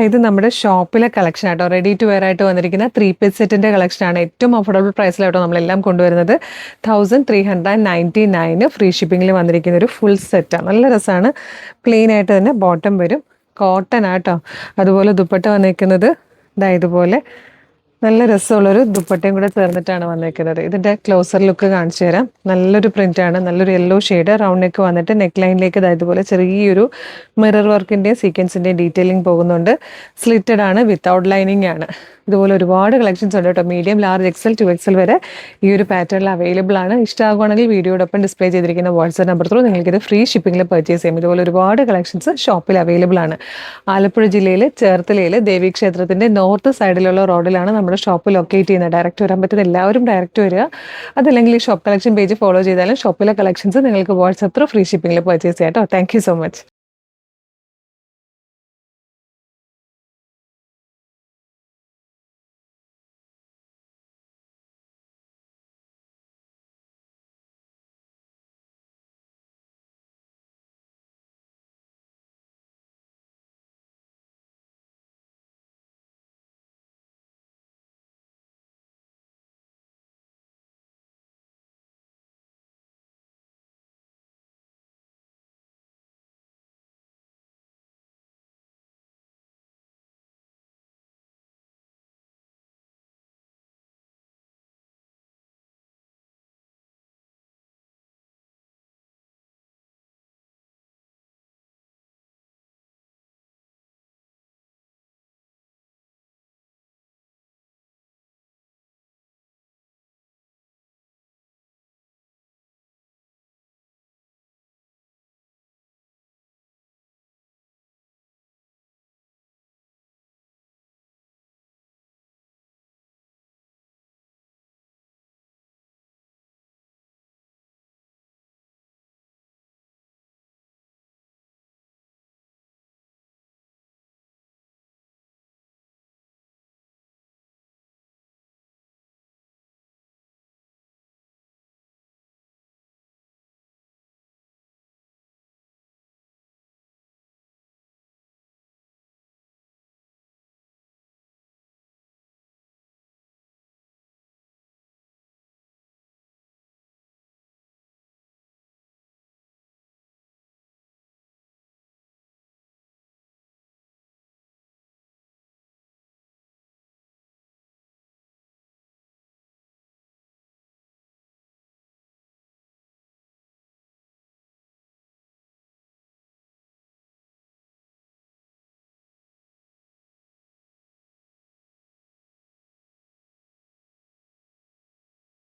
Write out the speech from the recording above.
ഇത് നമ്മുടെ ഷോപ്പിലെ കളക്ഷൻ ആട്ടോ. റെഡി ടു വെയർ ആയിട്ട് വന്നിരിക്കുന്ന 3 പീസ് സെറ്റിന്റെ കളക്ഷൻ ആണ്. ഏറ്റവും അഫോർഡബിൾ പ്രൈസിലാട്ടോ നമ്മളെല്ലാം കൊണ്ടുവരുന്നത്. 1399 ഫ്രീ ഷിപ്പിംഗിൽ വന്നിരിക്കുന്ന ഒരു ഫുൾ സെറ്റാണ്. നല്ല രസമാണ്. പ്ലെയിൻ ആയിട്ട് തന്നെ ബോട്ടം വരും. കോട്ടൺ ആട്ടോ. അതുപോലെ ദുപ്പട്ട വന്നിരിക്കുന്നത് ഇതുപോലെ നല്ല രസമുള്ളൊരു ദുപ്പട്ടയും കൂടെ ചേർന്നിട്ടാണ് വന്നിരിക്കുന്നത്. ഇതിൻ്റെ ക്ലോസർ ലുക്ക് കാണിച്ചു തരാം. നല്ലൊരു പ്രിൻ്റാണ്. നല്ലൊരു യെല്ലോ ഷെയ്ഡ്. റൗണ്ട് നെക്ക് വന്നിട്ട് നെക്ക് ലൈനിലേക്ക് ഇതുപോലെ ചെറിയൊരു മിറർ വർക്കിൻ്റെയും സീക്വൻസിൻ്റെയും ഡീറ്റെയിലിംഗ് പോകുന്നുണ്ട്. സ്ലിറ്റഡ് ആണ്, വിത്തൗട്ട് ലൈനിങ് ആണ്. ഇതുപോലെ ഒരുപാട് കളക്ഷൻസ് ഉണ്ട് കേട്ടോ. മീഡിയം, ലാർജ്, എക്സൽ, 2XL വരെ ഈ ഒരു പാറ്റേണിൽ അവൈലബിൾ ആണ്. ഇഷ്ടമാകുകയാണെങ്കിൽ വീഡിയോടൊപ്പം ഡിസ്പ്ലേ ചെയ്തിരിക്കുന്ന വാട്സ്ആപ്പ് നമ്പർ ത്രൂ നിങ്ങൾക്കിത് ഫ്രീ ഷിപ്പിംഗിൽ പർച്ചേസ് ചെയ്യാം. ഇതുപോലെ ഒരുപാട് കളക്ഷൻസ് ഷോപ്പിൽ അവൈലബിൾ ആണ്. ആലപ്പുഴ ജില്ലയിൽ ചേർത്തലയിൽ ദേവീക്ഷേത്രത്തിൻ്റെ നോർത്ത് സൈഡിലുള്ള റോഡിലാണ് നമ്മുടെ ഷോപ്പ് ലൊക്കേറ്റ് ചെയ്യുന്നത്. ഡയറക്റ്റ് വരാൻ പറ്റുന്ന എല്ലാവരും ഡയറക്റ്റ് വരിക. അതല്ലെങ്കിൽ ഈ ഷോപ്പ് കളക്ഷൻ പേജ് ഫോളോ ചെയ്താലും ഷോപ്പിലെ കളക്ഷൻസ് നിങ്ങൾക്ക് വാട്സ്ആപ്പ് ത്രൂ ഫ്രീ ഷിപ്പിംഗിൽ പർച്ചേസ് ചെയ്യാം കേട്ടോ. Thank you so much.